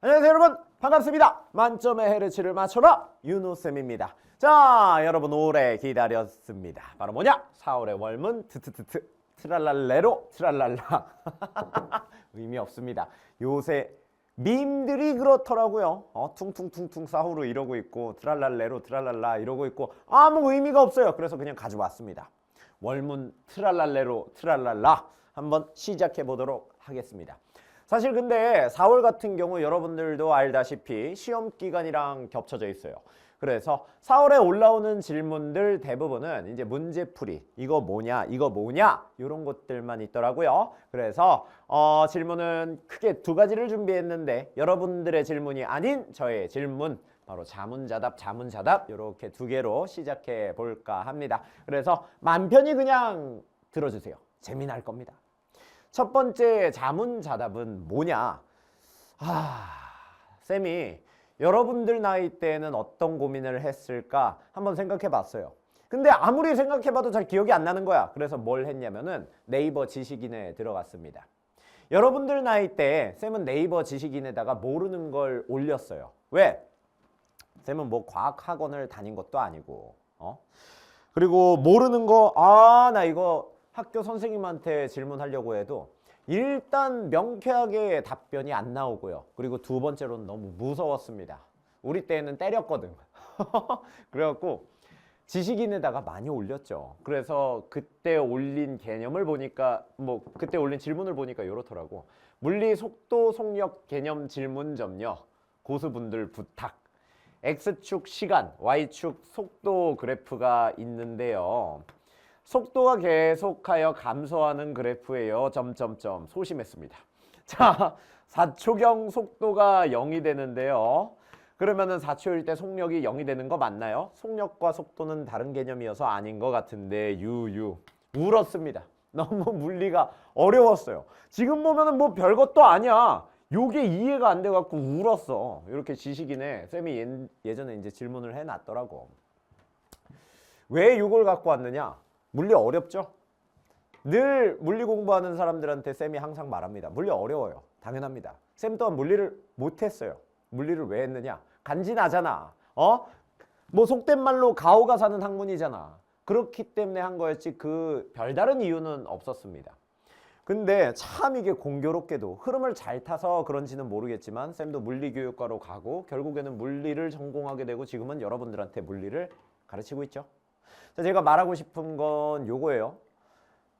안녕하세요 여러분, 반갑습니다. 만점의 헤르츠를 맞춰라 윤호쌤입니다. 자 여러분, 오래 기다렸습니다. 바로 뭐냐? 4월의 월문 트트트트 트랄랄레로 트랄랄라. 의미 없습니다. 요새 밈들이 그렇더라고요. 퉁퉁퉁퉁 사후로 이러고 있고 트랄랄레로 트랄랄라 이러고 있고 아무 의미가 없어요. 그래서 그냥 가져왔습니다. 월문 트랄랄레로 트랄랄라 한번 시작해 보도록 하겠습니다. 사실 근데 4월 같은 경우 여러분들도 알다시피 시험 기간이랑 겹쳐져 있어요. 그래서 4월에 올라오는 질문들 대부분은 이제 문제풀이, 이거 뭐냐 이런 것들만 있더라고요. 그래서 질문은 크게 두 가지를 준비했는데 여러분들의 질문이 아닌 저의 질문, 바로 자문자답 이렇게 두 개로 시작해 볼까 합니다. 그래서 맘 편히 그냥 들어주세요. 재미날 겁니다. 첫 번째 자문자답은 뭐냐? 쌤이 여러분들 나이 때는 어떤 고민을 했을까 한번 생각해 봤어요. 근데 아무리 생각해 봐도 잘 기억이 안 나는 거야. 그래서 뭘 했냐면은 네이버 지식인에 들어갔습니다. 여러분들 나이 때 쌤은 네이버 지식인에다가 모르는 걸 올렸어요. 왜? 쌤은 뭐 과학학원을 다닌 것도 아니고 그리고 모르는 거 나 이거 학교 선생님한테 질문하려고 해도 일단 명쾌하게 답변이 안 나오고요. 그리고 두 번째로는 너무 무서웠습니다. 우리 때는 때렸거든. 그래갖고 지식인에다가 많이 올렸죠. 그래서 그때 올린 개념을 보니까 그때 올린 질문을 보니까 이렇더라고. 물리 속도 속력 개념 질문 점요. 고수분들 부탁. X축 시간, Y축 속도 그래프가 있는데요. 속도가 계속하여 감소하는 그래프예요. 점점점 소심했습니다. 자, 4초경 속도가 0이 되는데요. 그러면은 4초일 때 속력이 0이 되는 거 맞나요? 속력과 속도는 다른 개념이어서 아닌 것 같은데 울었습니다. 너무 물리가 어려웠어요. 지금 보면은 뭐 별것도 아니야. 요게 이해가 안 돼갖고 울었어. 이렇게 지식인에 쌤이 예전에 이제 질문을 해놨더라고. 왜 요걸 갖고 왔느냐? 물리 어렵죠? 늘 물리 공부하는 사람들한테 쌤이 항상 말합니다. 물리 어려워요. 당연합니다. 쌤 또한 물리를 못했어요. 물리를 왜 했느냐? 간지나잖아. 뭐 속된 말로 가오가 사는 학문이잖아. 그렇기 때문에 한 거였지 그 별다른 이유는 없었습니다. 근데 참 이게 공교롭게도 흐름을 잘 타서 그런지는 모르겠지만 쌤도 물리교육과로 가고 결국에는 물리를 전공하게 되고 지금은 여러분들한테 물리를 가르치고 있죠. 자, 제가 말하고 싶은 건 요거예요.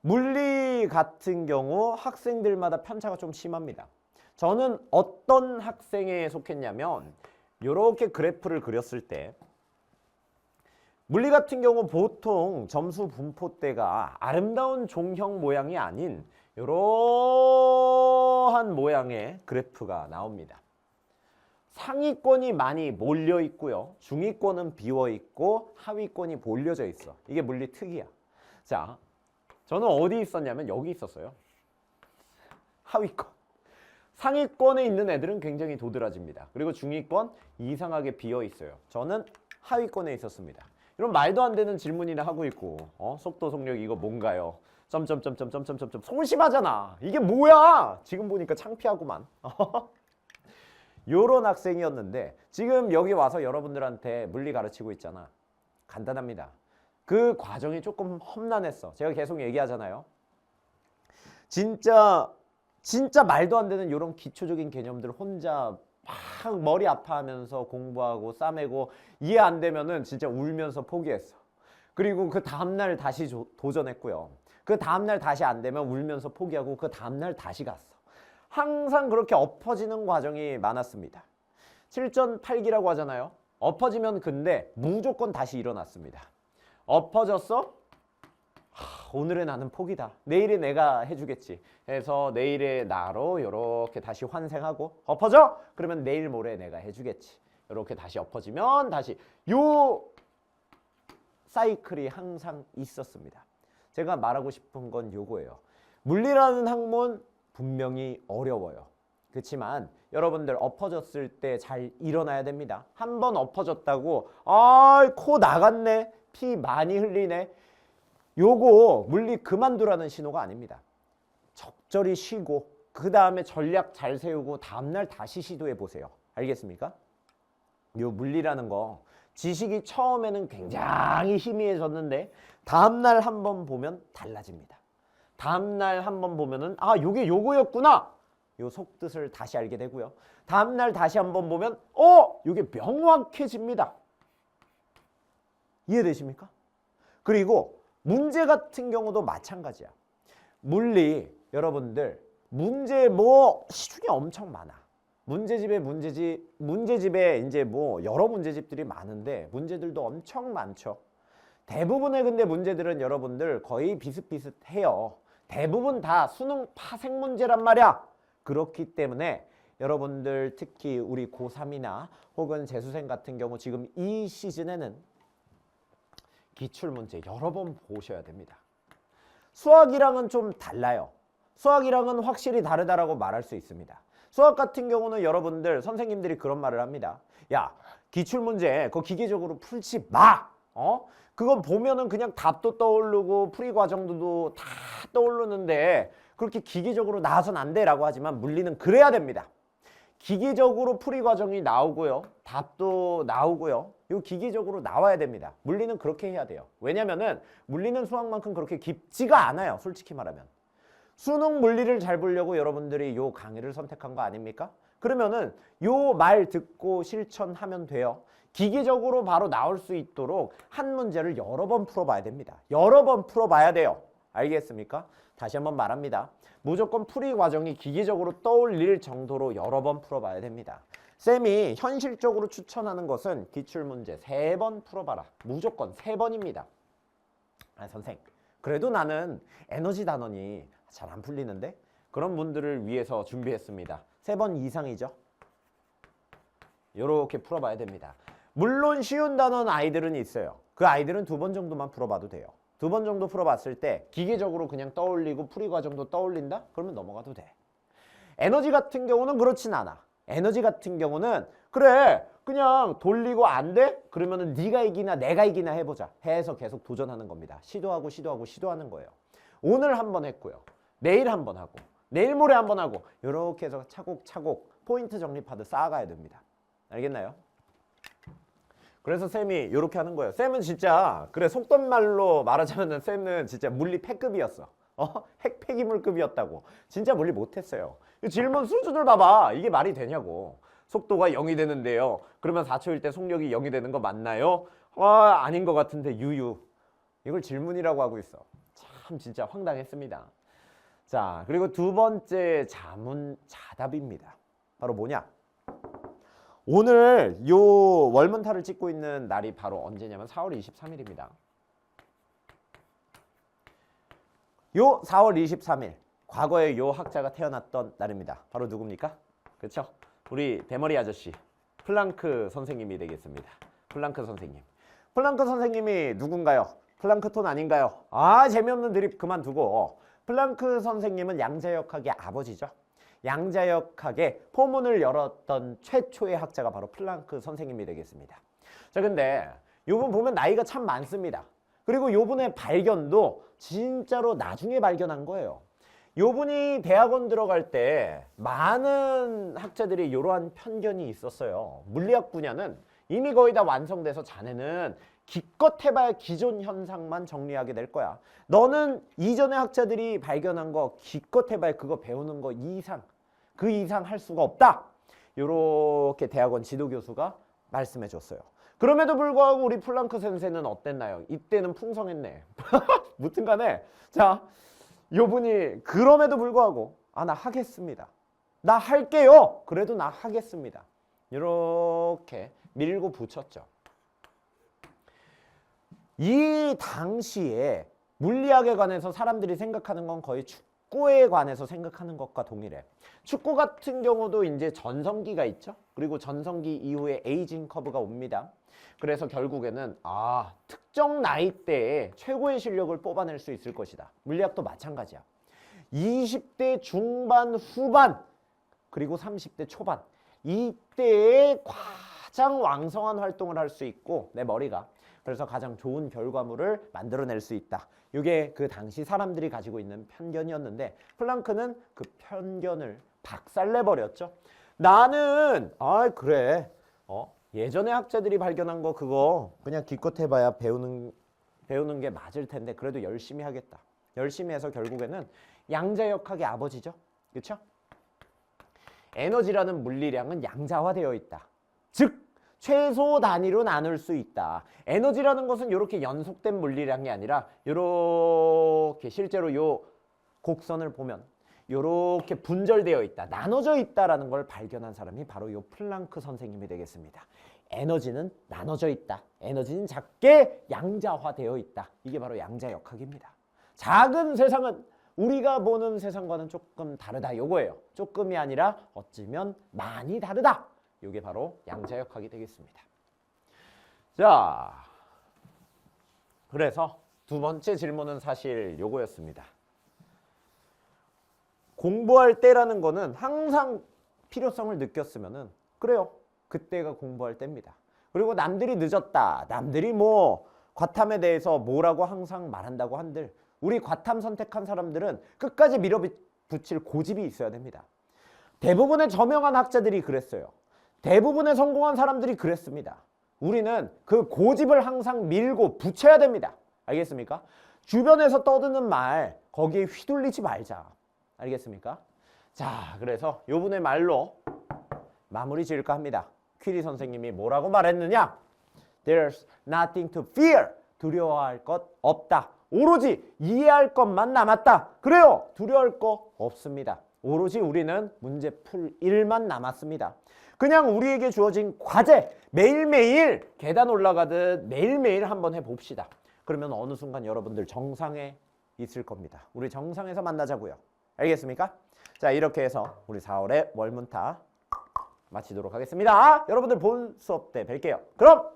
물리 같은 경우 학생들마다 편차가 좀 심합니다. 저는 어떤 학생에 속했냐면 요렇게 그래프를 그렸을 때 물리 같은 경우 보통 점수 분포대가 아름다운 종형 모양이 아닌 이러한 모양의 그래프가 나옵니다. 상위권이 많이 몰려 있고요. 중위권은 비어 있고 하위권이 몰려져 있어. 이게 물리 특이야. 자, 저는 어디 있었냐면 여기 있었어요. 하위권. 상위권에 있는 애들은 굉장히 도드라집니다. 그리고 중위권 이상하게 비어 있어요. 저는 하위권에 있었습니다. 이런 말도 안 되는 질문이나 하고 있고 속도 속력 이거 뭔가요? 점점점점점점점 소심하잖아. 이게 뭐야? 지금 보니까 창피하구만. 요런 학생이었는데 지금 여기 와서 여러분들한테 물리 가르치고 있잖아. 간단합니다. 그 과정이 조금 험난했어. 제가 계속 얘기하잖아요. 진짜 말도 안 되는 요런 기초적인 개념들 혼자 막 머리 아파하면서 공부하고 싸매고 이해 안 되면은 진짜 울면서 포기했어. 그리고 그 다음날 다시 도전했고요. 그 다음날 다시 안 되면 울면서 포기하고 그 다음날 다시 갔어. 항상 그렇게 엎어지는 과정이 많았습니다. 7전 8기라고 하잖아요. 엎어지면 근데 무조건 다시 일어났습니다. 엎어졌어? 오늘의 나는 포기다. 내일의 내가 해주겠지. 해서 내일의 나로 이렇게 다시 환생하고 엎어져? 그러면 내일 모레 내가 해주겠지. 이렇게 다시 엎어지면 다시 요 사이클이 항상 있었습니다. 제가 말하고 싶은 건 요거예요. 물리라는 학문 분명히 어려워요. 그렇지만 여러분들 엎어졌을 때 잘 일어나야 됩니다. 한 번 엎어졌다고 코 나갔네, 피 많이 흘리네, 요거 물리 그만두라는 신호가 아닙니다. 적절히 쉬고 그 다음에 전략 잘 세우고 다음날 다시 시도해 보세요. 알겠습니까? 요 물리라는 거 지식이 처음에는 굉장히 희미해졌는데 다음날 한번 보면 달라집니다. 다음날 한번 보면은 아 요게 요거였구나. 요 속뜻을 다시 알게 되고요. 다음날 다시 한번 보면 요게 명확해집니다. 이해되십니까? 그리고 문제 같은 경우도 마찬가지야. 물리 여러분들 문제 뭐 시중에 엄청 많아. 문제집에 이제 뭐 여러 문제집들이 많은데 문제들도 엄청 많죠. 대부분의 근데 문제들은 여러분들 거의 비슷비슷해요. 대부분 다 수능 파생 문제란 말이야. 그렇기 때문에 여러분들 특히 우리 고3이나 혹은 재수생 같은 경우 지금 이 시즌에는 기출문제 여러 번 보셔야 됩니다. 수학이랑은 좀 달라요. 수학이랑은 확실히 다르다라고 말할 수 있습니다. 수학 같은 경우는 여러분들 선생님들이 그런 말을 합니다. 야, 기출문제 그거 기계적으로 풀지 마. 그건 보면은 그냥 답도 떠오르고 풀이 과정도 다 떠오르는데 그렇게 기계적으로 나와선 안 돼라고 하지만 물리는 그래야 됩니다. 기계적으로 풀이 과정이 나오고요. 답도 나오고요. 이거 기계적으로 나와야 됩니다. 물리는 그렇게 해야 돼요. 왜냐면은 물리는 수학만큼 그렇게 깊지가 않아요. 솔직히 말하면. 수능 물리를 잘 보려고 여러분들이 요 강의를 선택한 거 아닙니까? 그러면은 요 말 듣고 실천하면 돼요. 기계적으로 바로 나올 수 있도록 한 문제를 여러 번 풀어봐야 됩니다. 여러 번 풀어봐야 돼요. 알겠습니까? 다시 한번 말합니다. 무조건 풀이 과정이 기계적으로 떠올릴 정도로 여러 번 풀어봐야 됩니다. 쌤이 현실적으로 추천하는 것은 기출문제 3번 풀어봐라. 무조건 3번입니다. 아, 선생, 그래도 나는 에너지 단원이 잘 안 풀리는데? 그런 분들을 위해서 준비했습니다. 3번 이상이죠. 요렇게 풀어봐야 됩니다. 물론 쉬운 단원 아이들은 있어요. 그 아이들은 2번 정도만 풀어봐도 돼요. 2번 정도 풀어봤을 때 기계적으로 그냥 떠올리고 풀이 과정도 떠올린다? 그러면 넘어가도 돼. 에너지 같은 경우는 그렇진 않아. 에너지 같은 경우는 그래 그냥 돌리고 안 돼? 그러면은 네가 이기나 내가 이기나 해보자 해서 계속 도전하는 겁니다. 시도하고 시도하는 거예요. 오늘 한번 했고요. 내일 한번 하고 내일 모레 한번 하고 이렇게 해서 차곡차곡 포인트 적립하듯 쌓아가야 됩니다. 알겠나요? 그래서 쌤이 이렇게 하는 거예요. 쌤은 진짜 그래 속된 말로 말하자면 쌤은 진짜 물리 패급이었어. 핵폐기물급이었다고. 진짜 물리 못했어요. 질문 수준을 봐봐. 이게 말이 되냐고. 속도가 0이 되는데요. 그러면 4초일 때 속력이 0이 되는 거 맞나요? 아닌 것 같은데 유유. 이걸 질문이라고 하고 있어. 참 진짜 황당했습니다. 자, 그리고 2번째 자문자답입니다. 바로 뭐냐? 오늘 요 월문타를 찍고 있는 날이 바로 언제냐면 4월 23일입니다. 요 4월 23일 과거에 요 학자가 태어났던 날입니다. 바로 누굽니까? 그렇죠? 우리 대머리 아저씨 플랑크 선생님이 되겠습니다. 플랑크 선생님. 플랑크 선생님이 누군가요? 플랑크톤 아닌가요? 재미없는 드립 그만두고 플랑크 선생님은 양자역학의 아버지죠. 양자역학의 포문을 열었던 최초의 학자가 바로 플랑크 선생님이 되겠습니다. 자, 근데 요분 보면 나이가 참 많습니다. 그리고 요분의 발견도 진짜로 나중에 발견한 거예요. 요분이 대학원 들어갈 때 많은 학자들이 이러한 편견이 있었어요. 물리학 분야는 이미 거의 다 완성돼서 자네는 기껏 해봐야 기존 현상만 정리하게 될 거야. 너는 이전의 학자들이 발견한 거 기껏 해봐야 그거 배우는 거 이상 그 이상 할 수가 없다. 이렇게 대학원 지도교수가 말씀해 줬어요. 그럼에도 불구하고 우리 플랑크 선생는 어땠나요? 이때는 풍성했네. 무튼 간에 자, 요분이 그럼에도 불구하고 나 하겠습니다. 나 할게요. 그래도 나 하겠습니다. 이렇게 밀고 붙였죠. 이 당시에 물리학에 관해서 사람들이 생각하는 건 거의 축구에 관해서 생각하는 것과 동일해. 축구 같은 경우도 이제 전성기가 있죠. 그리고 전성기 이후에 에이징 커브가 옵니다. 그래서 결국에는 특정 나이대에 최고의 실력을 뽑아낼 수 있을 것이다. 물리학도 마찬가지야. 20대 중반 후반 그리고 30대 초반 이때에 가장 왕성한 활동을 할 수 있고 내 머리가 그래서 가장 좋은 결과물을 만들어낼 수 있다. 이게 그 당시 사람들이 가지고 있는 편견이었는데 플랑크는 그 편견을 박살내버렸죠. 나는 그래 예전에 학자들이 발견한 거 그거 그냥 기껏 해봐야 배우는 게 맞을 텐데 그래도 열심히 하겠다. 열심히 해서 결국에는 양자역학의 아버지죠. 그렇죠? 에너지라는 물리량은 양자화되어 있다. 즉 최소 단위로 나눌 수 있다. 에너지라는 것은 이렇게 연속된 물리량이 아니라 이렇게 실제로 요 곡선을 보면 이렇게 분절되어 있다. 나눠져 있다라는 걸 발견한 사람이 바로 요 플랑크 선생님이 되겠습니다. 에너지는 나눠져 있다. 에너지는 작게 양자화되어 있다. 이게 바로 양자역학입니다. 작은 세상은 우리가 보는 세상과는 조금 다르다. 요거예요. 조금이 아니라 어쩌면 많이 다르다. 이게 바로 양자역학이 되겠습니다. 자, 그래서 두 번째 질문은 사실 요거였습니다. 공부할 때라는 거는 항상 필요성을 느꼈으면은 그래요. 그때가 공부할 때입니다. 그리고 남들이 늦었다. 남들이 뭐 과탐에 대해서 뭐라고 항상 말한다고 한들 우리 과탐 선택한 사람들은 끝까지 밀어붙일 고집이 있어야 됩니다. 대부분의 저명한 학자들이 그랬어요. 대부분의 성공한 사람들이 그랬습니다. 우리는 그 고집을 항상 밀고 붙여야 됩니다. 알겠습니까? 주변에서 떠드는 말 거기에 휘둘리지 말자. 알겠습니까? 자, 그래서 요분의 말로 마무리 지을까 합니다. 퀴리 선생님이 뭐라고 말했느냐? There's nothing to fear. 두려워할 것 없다. 오로지 이해할 것만 남았다. 그래요. 두려워할 거 없습니다. 오로지 우리는 문제 풀 일만 남았습니다. 그냥 우리에게 주어진 과제 매일매일 계단 올라가듯 매일매일 한번 해봅시다. 그러면 어느 순간 여러분들 정상에 있을 겁니다. 우리 정상에서 만나자고요. 알겠습니까? 자, 이렇게 해서 우리 4월의 월문타 마치도록 하겠습니다. 여러분들 본 수업 때 뵐게요. 그럼